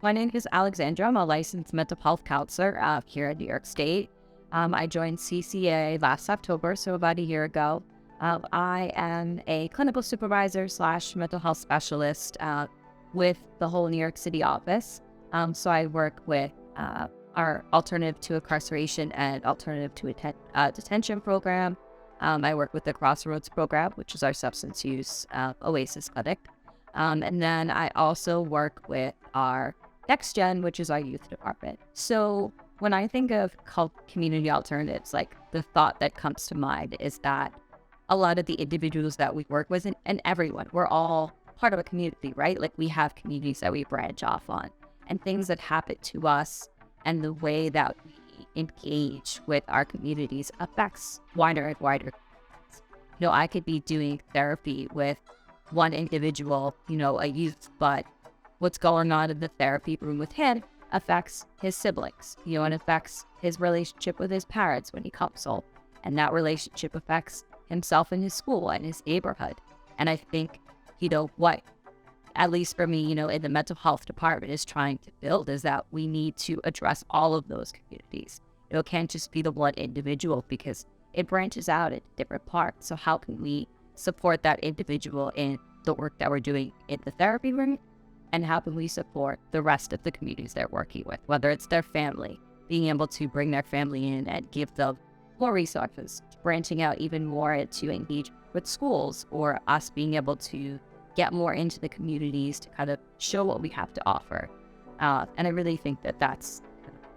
My name is Alexandra. I'm a licensed mental health counselor here in New York State. I joined CCA last October, so about a year ago. I am a clinical supervisor slash mental health specialist with the whole New York City office. So I work with our alternative to incarceration and alternative to detention program. I work with the Crossroads program, which is our substance use Oasis clinic. And then I also work with our Next Gen, which is our youth department. So when I think of community alternatives, like the thought that comes to mind is that a lot of the individuals that we work with and everyone, we're all part of a community, right? Like we have communities that we branch off on and things that happen to us and the way that we engage with our communities affects wider and wider. I could be doing therapy with one individual, a youth, but what's going on in the therapy room with him affects his siblings, and affects his relationship with his parents when he comes home. And that relationship affects himself in his school and his neighborhood. And I think, what, at least for me, in the mental health department is trying to build is that we need to address all of those communities. It can't just be the one individual because it branches out into different parts. So how can we support that individual in the work that we're doing in the therapy room? And how can we support the rest of the communities they're working with, whether it's their family, being able to bring their family in and give them more resources, branching out even more to engage with schools, or us being able to get more into the communities to kind of show what we have to offer. And I really think that that's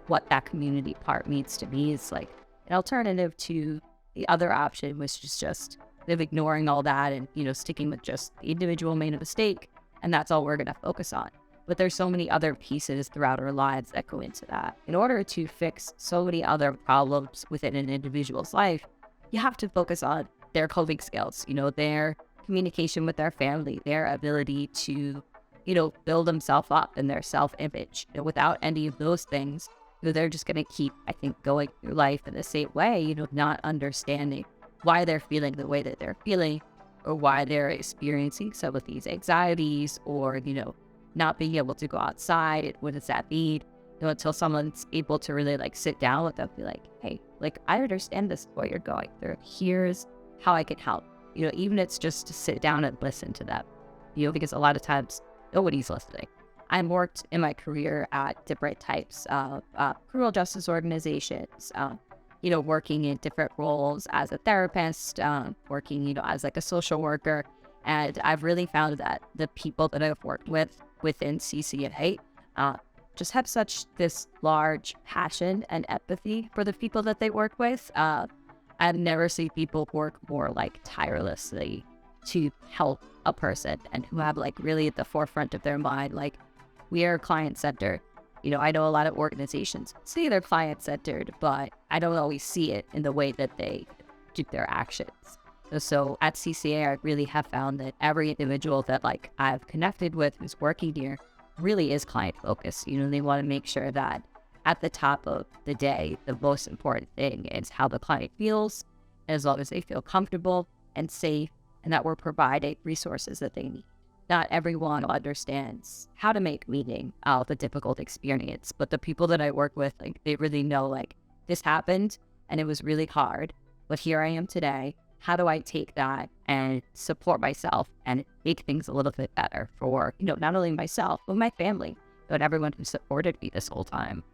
what that community part means to me, is like an alternative to the other option, which is just ignoring all that and, sticking with just the individual made a mistake. And that's all we're going to focus on. But there's so many other pieces throughout our lives that go into that. In order to fix so many other problems within an individual's life, you have to focus on their coping skills, their communication with their family, their ability to, build themselves up in their self-image. Without any of those things, they're just going to keep, I think, going through life in the same way, not understanding why they're feeling the way that they're feeling, or why they're experiencing some of these anxieties, or, not being able to go outside. What does that mean? Until someone's able to really sit down with them, be like, hey, I understand this, what you're going through. Here's how I can help. Even it's just to sit down and listen to them, because a lot of times nobody's listening. I worked in my career at different types of criminal justice organizations, working in different roles as a therapist, working, as a social worker. And I've really found that the people that I've worked with within CCA just have such this large passion and empathy for the people that they work with. I've never seen people work more tirelessly to help a person and who have really at the forefront of their mind, we are client-centered. I know a lot of organizations say they're client-centered, but I don't always see it in the way that they do their actions. So at CCA, I really have found that every individual that I've connected with who's working here really is client-focused. They want to make sure that at the top of the day, the most important thing is how the client feels, as long as they feel comfortable and safe, and that we're providing resources that they need. Not everyone understands how to make meaning of a difficult experience, but the people that I work with, they really know, this happened and it was really hard, but here I am today. How do I take that and support myself and make things a little bit better for, not only myself, but my family, but everyone who supported me this whole time?